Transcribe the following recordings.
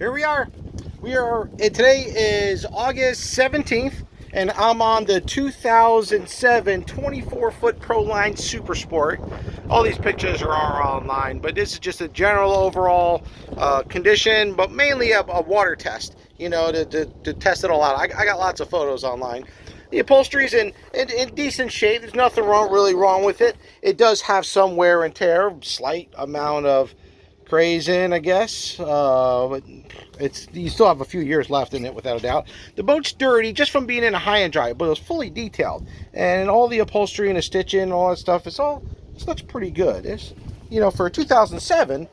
Here we are. Today is August 17th, and I'm on the 2007 24-foot Proline Super Sport. All these pictures are online, but this is just a general overall condition, but mainly a water test, you know, to test it all out. I got lots of photos online. The upholstery's in decent shape. There's nothing really wrong with it. It does have some wear and tear, slight amount of grazing, I guess, but you still have a few years left in it without a doubt. The boat's dirty just from being in a high and dry, but it was fully detailed, and all the upholstery and the stitching and all that stuff, this looks pretty good. It's, you know, for 2007,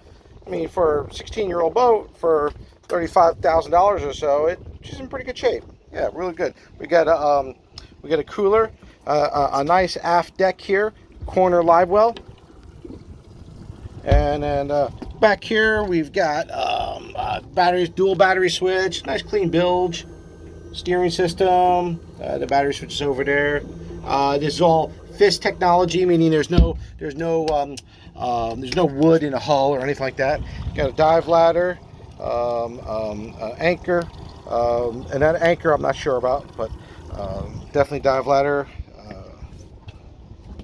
I mean, for a 16-year-old boat for $35,000 or so, she's in pretty good shape. Yeah, really good. We got a cooler, a nice aft deck here, corner live well, and then back here we've got batteries, dual battery switch, nice clean bilge, steering system. The battery switch is over there. This is all FIS technology, meaning there's no wood in the hull or anything like that. Got a dive ladder, anchor, and that anchor I'm not sure about, but definitely dive ladder,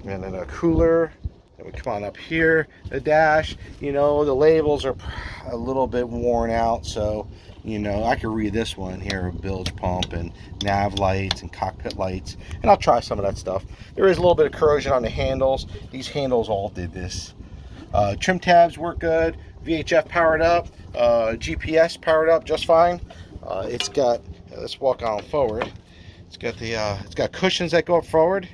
and then a cooler. Then we come on up here, the dash. You know, the labels are a little bit worn out, so you know I can read this one here: bilge pump and nav lights and cockpit lights, and I'll try some of that stuff. There is a little bit of corrosion on the handles. These handles all did this. Trim tabs work good. VHF powered up. GPS powered up just fine. It's got, let's walk on forward. It's got cushions that go up forward,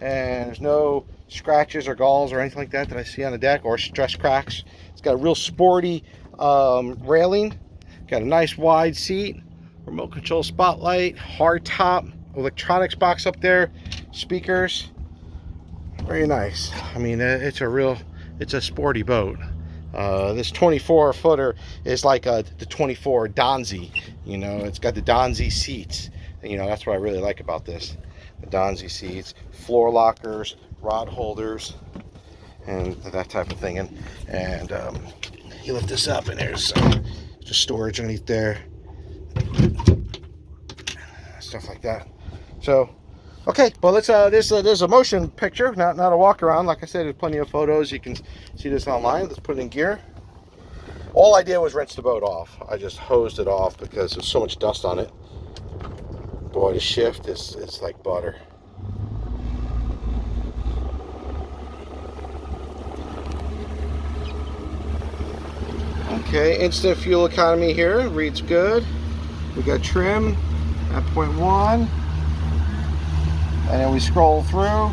and there's no scratches or galls or anything like that I see on the deck, or stress cracks. It's got a real sporty railing. Got a nice wide seat, remote control spotlight, hard top, electronics box up there, speakers. Very nice. I mean, it's a sporty boat. This 24 footer is like the 24 Donzi. You know, it's got the Donzi seats. And, you know, that's what I really like about this. The Donzi seats, floor lockers, rod holders, and that type of thing. And you lift this up, and there's just storage underneath there, stuff like that. So, okay, well, let's there's a motion picture, not a walk around. Like I said, there's plenty of photos. You can see this online. Let's put it in gear. All I did was rinse the boat off. I just hosed it off because there's so much dust on it. Boy, the shift it's like butter. Okay, instant fuel economy here, reads good. We got trim at 0.1, and then we scroll through.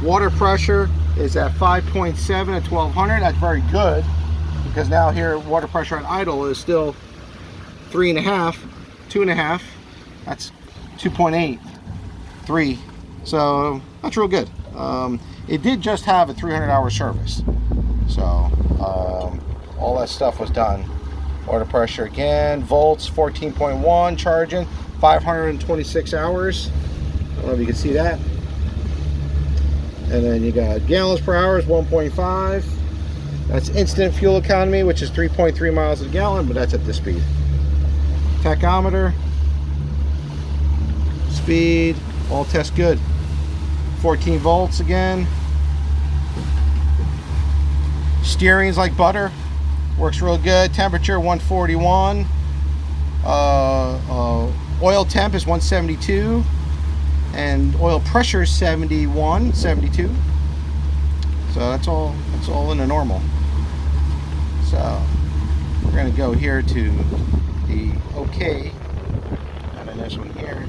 Water pressure is at 5.7 at 1200. That's very good, because now here water pressure at idle is still 3.5, 2.5. That's 2.8, 3. So that's real good. It did just have a 300-hour service, so all that stuff was done. Water pressure again, volts 14.1, charging 526 hours. I don't know if you can see that. And then you got gallons per hour is 1.5. That's instant fuel economy, which is 3.3 miles a gallon, but that's at this speed. Tachometer, speed, all tests good. 14 volts again. Steering's like butter, works real good. Temperature 141. Oil temp is 172, and oil pressure is 71, 72. So that's all in the normal. So we're gonna go here to the OK, and then this one here.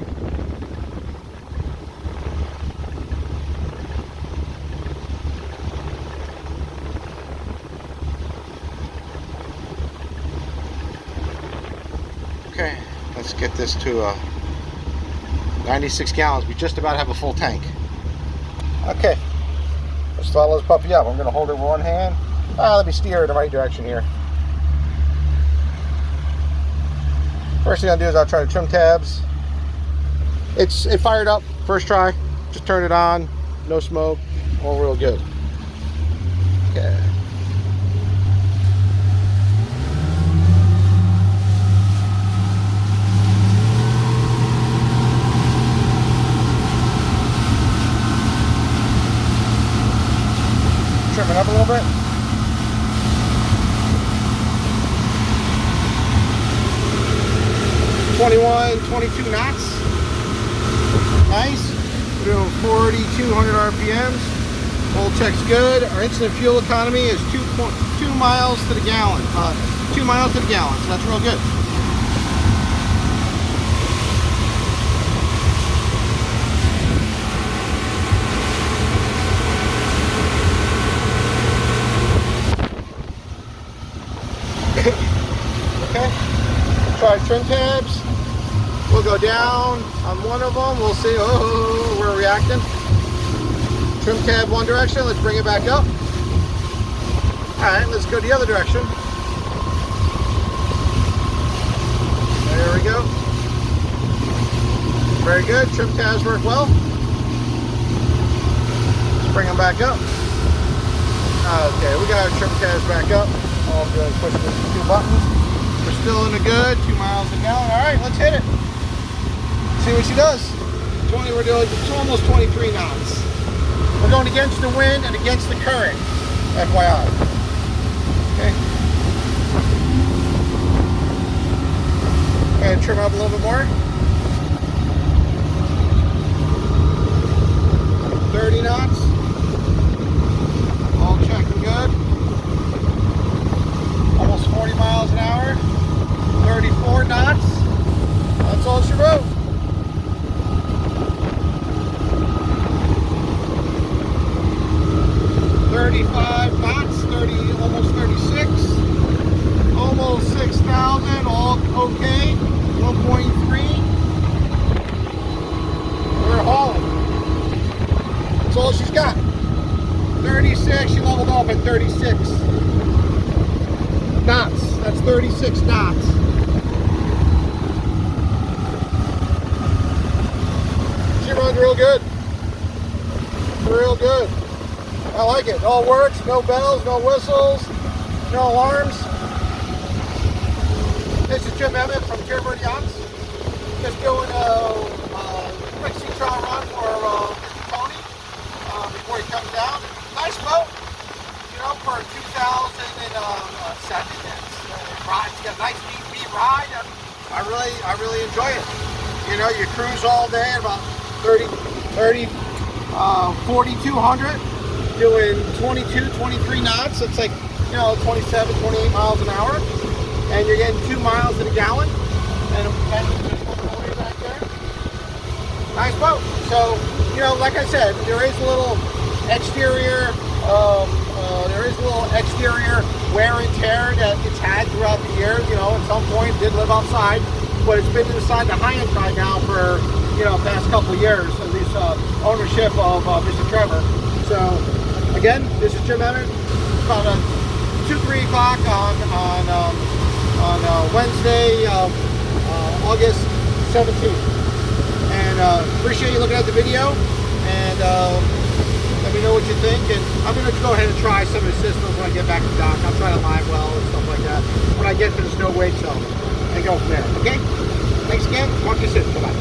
Okay, let's get this to 96 gallons. We just about have a full tank. Okay, let's throttle this puppy up. I'm going to hold it with one hand. Let me steer in the right direction here. First thing I'll do is I'll try the trim tabs. It fired up first try. Just turn it on. No smoke. All real good. Okay. 21, 22 knots. Nice. We're doing 4,200 RPMs. Oil check's good. Our instant fuel economy is 2 miles to the gallon. 2 miles to the gallon, so that's real good. Okay, try trim tabs. We'll go down on one of them. We'll see. Oh, we're reacting. Trim tab one direction. Let's bring it back up. All right, let's go the other direction. There we go. Very good. Trim tabs work well. Let's bring them back up. Okay, we got our trim tabs back up. All I'm doing is pushing these two buttons. We're still in the good, 2 miles a gallon. All right, let's hit it. See what she does. 20, we're doing, it's almost 23 knots. We're going against the wind and against the current, FYI. Okay. Go ahead and trim up a little bit more. 30 knots. All checking good. Almost 40 miles an hour. 34 knots. That's all she wrote. 35 knots, almost 36, almost 6,000, all okay, 1.3, we're hauling. That's all she's got. 36, she leveled off at 36 knots, that's 36 knots. She runs real good, real good. I like it. It all works. No bells, no whistles, no alarms. This is Jim Emmett from Purebird Yachts. Just doing a quick sea trial run for Mr. Tony before he comes down. Nice boat, you know, for 2007. It's got a nice beat ride. I really enjoy it. You know, you cruise all day at about 4,200. Doing 22, 23 knots. It's like, you know, 27, 28 miles an hour. And you're getting 2 miles to the gallon. And just way back there. Nice boat. So, you know, like I said, there is a little exterior, wear and tear that it's had throughout the years. You know, at some point it did live outside, but it's been inside the high-end side now for, you know, past couple of years, at least ownership of Mr. Trevor. So, again, this is Jim Emmett. About 2-3 o'clock on Wednesday, August 17th. And appreciate you looking at the video. And let me know what you think. And I'm going to go ahead and try some of the systems when I get back to dock. I'll try to live well and stuff like that when I get to the snow wake zone and go from there. Okay? Thanks again. Talk to you soon. Bye-bye.